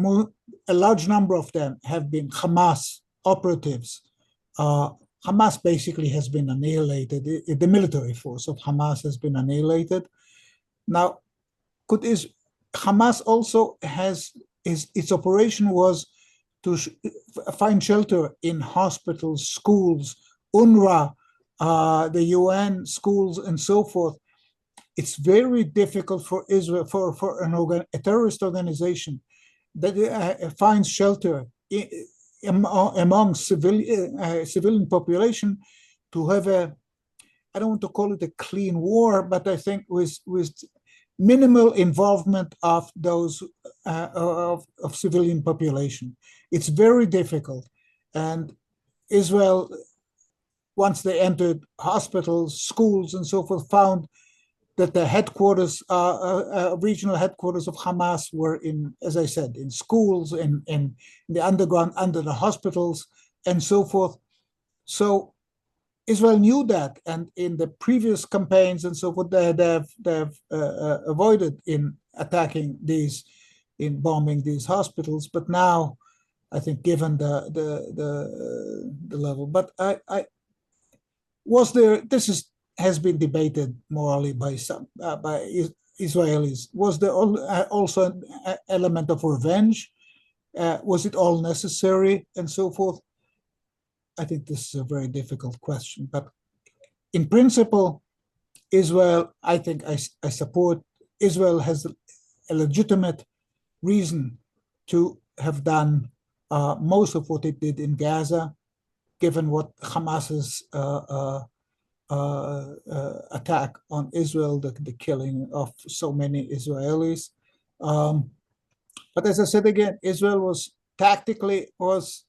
a large number of them have been Hamas operatives. Hamas basically has been annihilated. The military force of Hamas has been annihilated. Now, Hamas also has its operation was to find shelter in hospitals, schools, UNRWA, the UN schools, and so forth. It's very difficult for Israel, for a terrorist organization that finds shelter among civilian population, to have I don't want to call it a clean war, but I think with minimal involvement of those of civilian population. It's very difficult. And Israel, once they entered hospitals, schools, and so forth, found that the headquarters, regional headquarters of Hamas were as I said, in schools, in the underground, under the hospitals, and so forth. So Israel knew that, and in the previous campaigns and so forth, they've avoided in attacking these, in bombing these hospitals. But now, I think, given the level, but has been debated morally by some by Israelis. Was there also an element of revenge? Was it all necessary, and so forth? I think this is a very difficult question, but in principle, Israel, I think I support. Israel has a legitimate reason to have done most of what it did in Gaza, given what Hamas's attack on Israel, the killing of so many Israelis. But as I said again, Israel was tactically,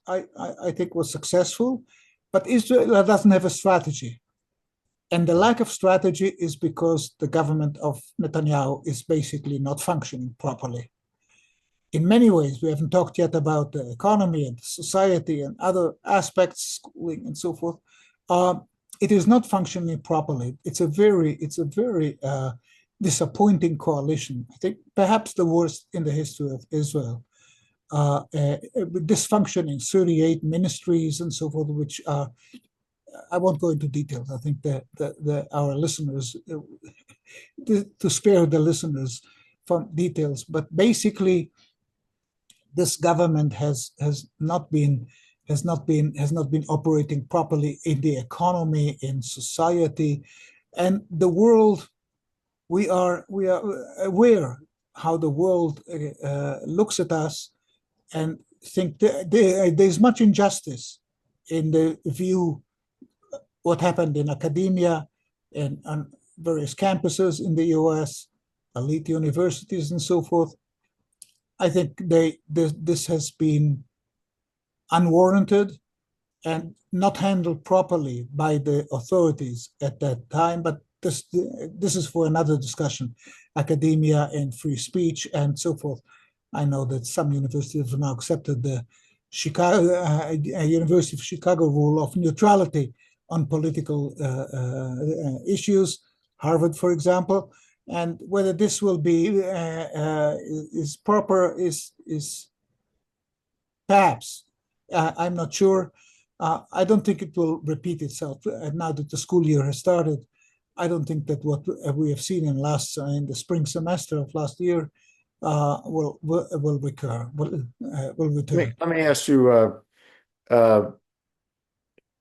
I think, was successful, but Israel doesn't have a strategy. And the lack of strategy is because the government of Netanyahu is basically not functioning properly. In many ways, we haven't talked yet about the economy and society and other aspects, schooling and so forth. it is not functioning properly. It's a very disappointing coalition. I think perhaps the worst in the history of Israel. Dysfunctioning 38 ministries and so forth, which are, I won't go into details. I think that our listeners, to spare the listeners from details, but basically, this government has not been operating properly in the economy, in society, and the world. We are aware how the world looks at us and think there's much injustice in the view what happened in academia and on various campuses in the US, elite universities and so forth. I think this has been unwarranted and not handled properly by the authorities at that time. But this is for another discussion, academia and free speech and so forth. I know that some universities have now accepted the University of Chicago rule of neutrality on political issues, Harvard, for example, and whether this will be is proper is perhaps. I'm not sure. I don't think it will repeat itself now that the school year has started. I don't think that what we have seen in the spring semester of last year will recur. Will return. Let me ask you.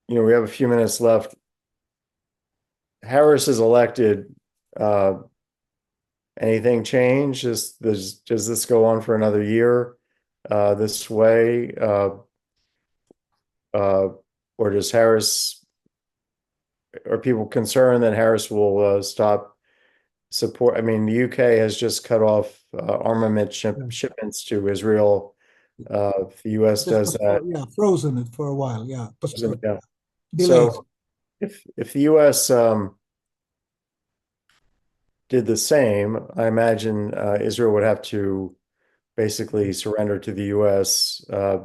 We have a few minutes left. Harris is elected. Anything change? Does this go on for another year this way? Or does Harris, are people concerned that Harris will stop support? I mean, the UK has just cut off armament shipments to Israel. If the US does that, frozen it for a while. Yeah. So if the US did the same, I imagine Israel would have to basically surrender to the US. Yes.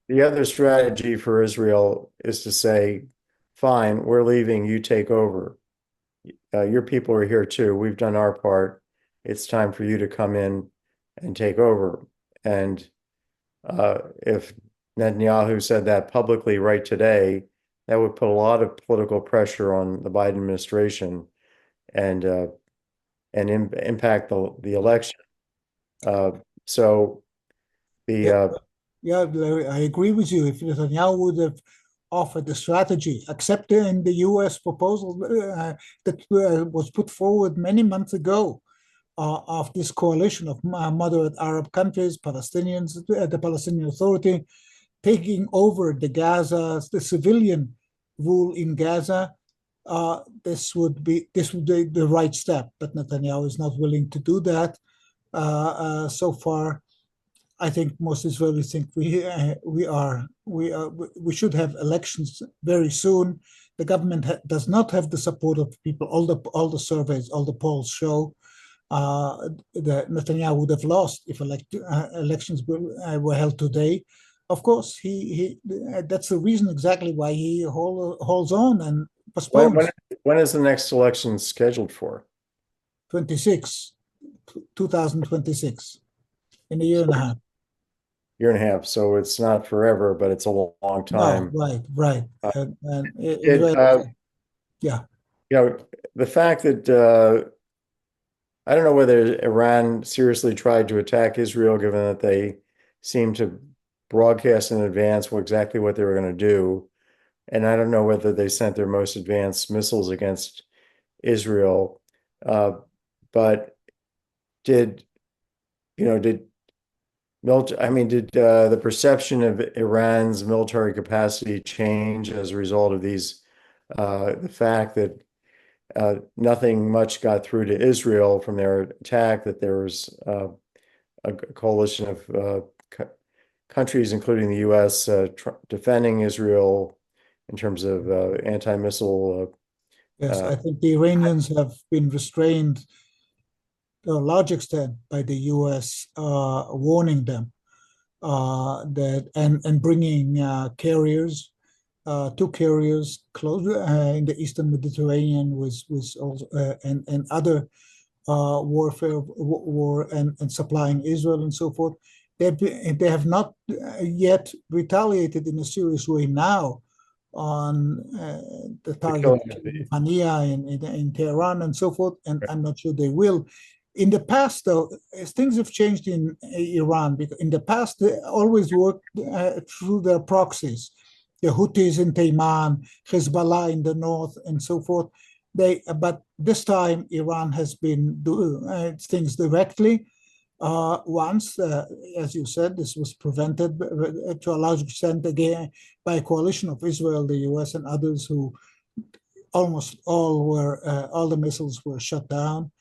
The other strategy for Israel is to say, fine, we're leaving, you take over. Your people are here too. We've done our part. It's time for you to come in and take over. And if Netanyahu said that publicly right today, that would put a lot of political pressure on the Biden administration and impact the election. I agree with you. If Netanyahu would have offered the strategy, accepting the U.S. proposal that was put forward many months ago of this coalition of moderate Arab countries, Palestinians, the Palestinian Authority, taking over the civilian rule in Gaza, this would be the right step. But Netanyahu is not willing to do that so far. I think most Israelis think we should have elections very soon. The government does not have the support of people. All the surveys, all the polls show that Netanyahu would have lost if elections were held today. Of course, that's the reason exactly why he holds on and postpones. When is the next election scheduled for? 2026, in a year and a half. Year and a half, so it's not forever, but it's a long time. No, right. Yeah. The fact that I don't know whether Iran seriously tried to attack Israel, given that they seem to broadcast in advance exactly what they were going to do, and I don't know whether they sent their most advanced missiles against Israel, but did the perception of Iran's military capacity change as a result of the fact that nothing much got through to Israel from their attack, that there was a coalition of countries, including the U.S., defending Israel in terms of anti-missile? Yes, I think the Iranians have been restrained to a large extent by the U.S. Warning them that and bringing carriers two carriers close in the Eastern Mediterranean with also, and other war and supplying Israel and so forth. They have not yet retaliated in a serious way now on the target Hania in Tehran and so forth, and I'm not sure they will. In the past, though, things have changed in Iran, because in the past they always worked through their proxies, the Houthis in Tayman, Hezbollah in the north, and so forth. But this time Iran has been doing things directly. Once, as you said, this was prevented to a large extent again by a coalition of Israel, the US, and others who almost all the missiles were shut down,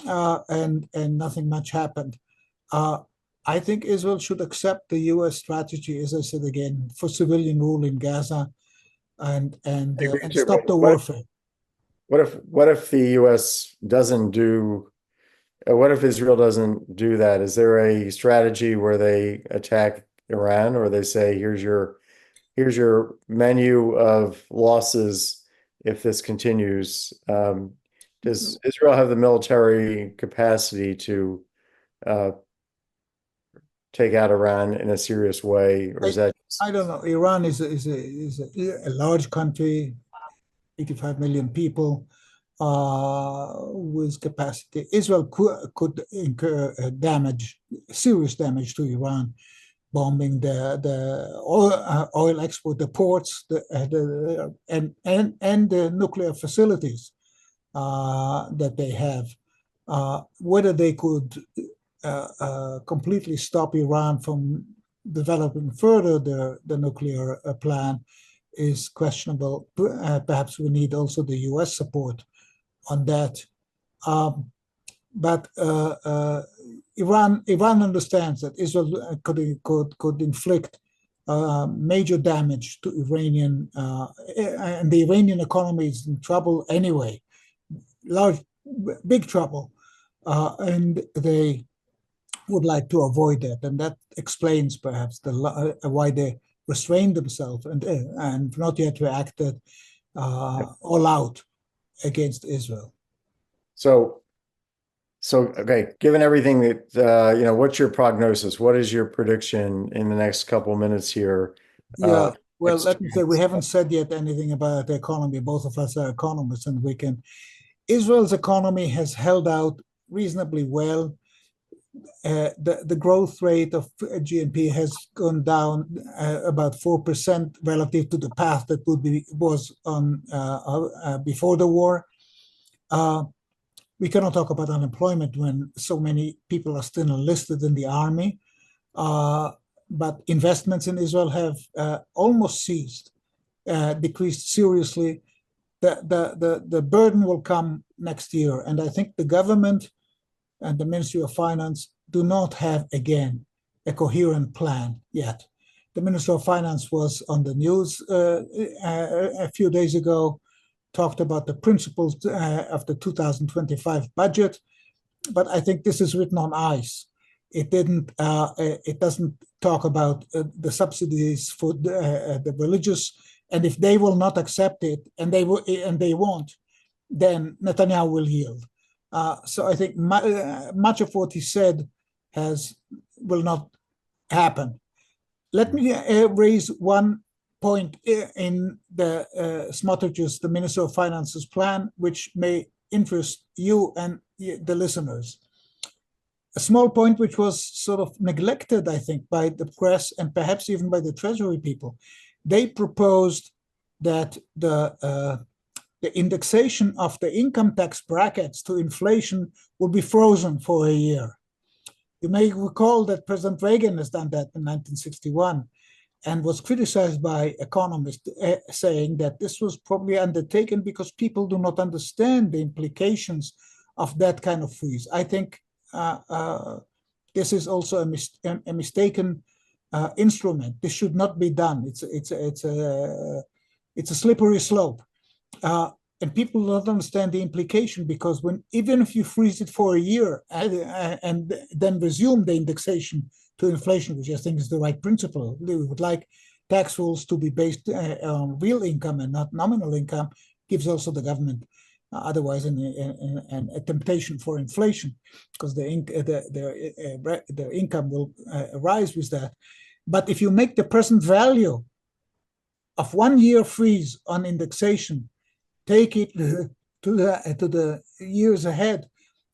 and nothing much happened. I think Israel should accept the US strategy, as I said again, for civilian rule in Gaza and stop the warfare. What if the US doesn't do? What if Israel doesn't do that? Is there a strategy where they attack Iran, or they say, here's your menu of losses if this continues? Does Israel have the military capacity to take out Iran in a serious way, or is that? I don't know. Iran is a large country, 85 million people. With capacity. Israel could incur serious damage to Iran, bombing the oil export, the ports, and the nuclear facilities that they have. Whether they could completely stop Iran from developing further the nuclear plan is questionable. Perhaps we need also the US support on that. But Iran understands that Israel could inflict major damage to Iranian, and the Iranian economy is in trouble anyway, big trouble, and they would like to avoid that, and that explains perhaps why they restrained themselves and not yet reacted all out against Israel. So okay, given everything that what's your prognosis? What is your prediction in the next couple of minutes here? Yeah, well, let me say, we haven't said yet anything about the economy. Both of us are economists, and Israel's economy has held out reasonably well. The growth rate of GNP has gone down about 4% relative to the path that was on before the war. We cannot talk about unemployment when so many people are still enlisted in the army. But investments in Israel have almost ceased, decreased seriously. The burden will come next year, and I think the government and the Ministry of Finance do not have, again, a coherent plan yet. The Minister of Finance was on the news a few days ago, talked about the principles of the 2025 budget, but I think this is written on ice. It doesn't talk about the subsidies for the religious, and if they will not accept it, and they won't, then Netanyahu will yield. So I think much of what he said will not happen. Let me raise one point in the Smotrich's, the Minister of Finance's plan, which may interest you and the listeners. A small point which was sort of neglected, I think, by the press and perhaps even by the Treasury people. They proposed that the indexation of the income tax brackets to inflation will be frozen for a year. You may recall that President Reagan has done that in 1961 and was criticized by economists, saying that this was probably undertaken because people do not understand the implications of that kind of freeze. I think this is also a mistaken instrument. This should not be done. It's a slippery slope. And people don't understand the implication, because even if you freeze it for a year and then resume the indexation to inflation, which I think is the right principle, we would like tax rules to be based on real income and not nominal income gives also the government otherwise a temptation for inflation, because their income will rise with that. But if you make the present value of 1 year freeze on indexation, take it to the years ahead,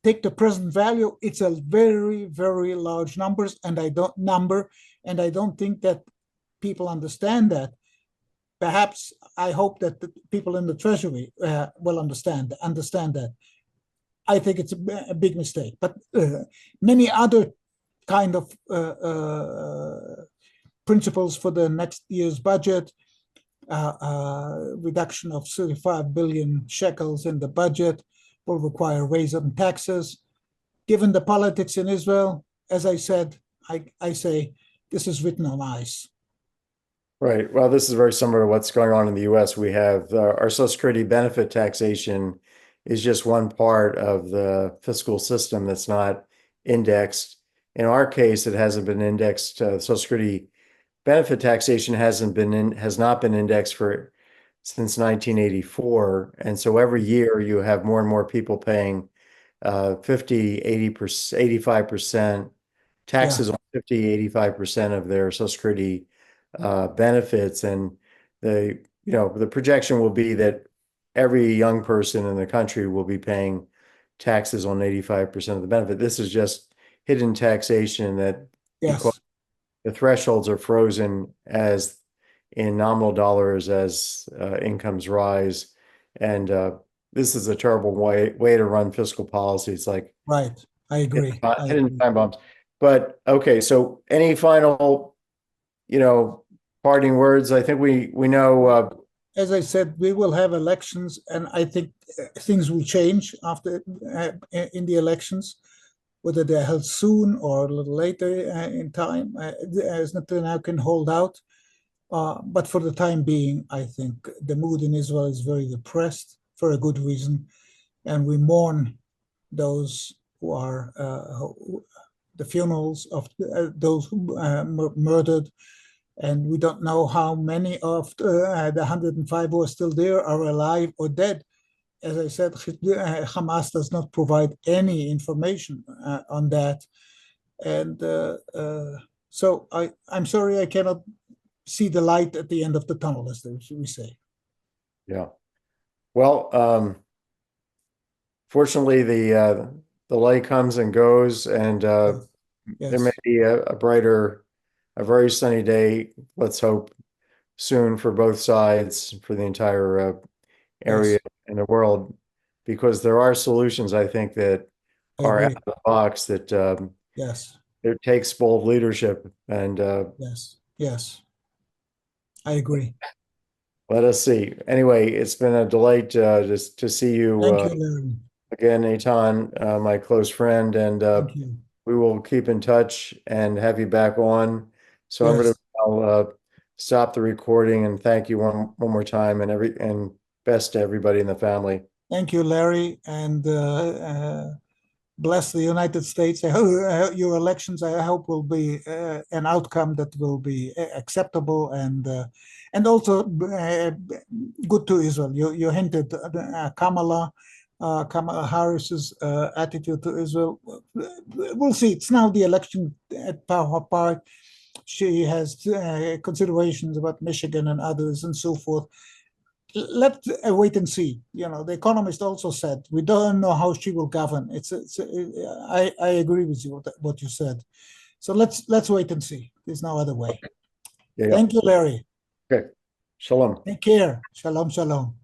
take the present value, it's a very, very large numbers, and I don't think that people understand that. Perhaps I hope that the people in the Treasury will understand that. I think it's a big mistake, but many other kind of principles for the next year's budget, reduction of 35 billion shekels in the budget will require a raise on taxes. Given the politics in Israel, as I said, I say this is written on ice. Right. Well, this is very similar to what's going on in the U.S. We have our Social Security benefit taxation is just one part of the fiscal system that's not indexed. In our case, it hasn't been indexed. Social Security benefit taxation has not been indexed since 1984. And so every year you have more and more people paying 50, 80%, 85% taxes on 50, 85% of their Social Security benefits. And the projection will be that every young person in the country will be paying taxes on 85% of the benefit. This is just hidden taxation that because the thresholds are frozen as in nominal dollars as incomes rise. And this is a terrible way to run fiscal policy. It's like, right. I agree. Hidden time bombs. But okay, so any final, parting words? I think we know. As I said, we will have elections, and I think things will change after in the elections, whether they're held soon or a little later in time, as Netanyahu can hold out. But for the time being, I think the mood in Israel is very depressed for a good reason, and we mourn those who are the funerals of those who murdered. And we don't know how many of the 105 who are still there are alive or dead. As I said, Hamas does not provide any information on that. And so I'm sorry I cannot see the light at the end of the tunnel, as we say. Yeah. Well, fortunately, the light comes and goes, and there may be a very sunny day, let's hope, soon for both sides, for the entire area in the world, because there are solutions, I think, that are out of the box that it takes bold leadership. And yes, I agree. Let us see. Anyway, it's been a delight just to see you. Thank you, Larry. Again, Eytan, my close friend, and we will keep in touch and have you back on. So I'm going to stop the recording and thank you one more time, and best to everybody in the family. Thank you, Larry, and bless the United States. I hope your elections, I hope, will be an outcome that will be acceptable and also good to Israel. You hinted Kamala Harris's attitude to Israel. We'll see. It's now the election at Power Park. She has considerations about Michigan and others and so forth. Let's wait and see. The Economist also said we don't know how she will govern. I agree with you what you said. So let's wait and see. There's no other way. Thank you, Larry. Okay. Shalom. Take care. Shalom, shalom.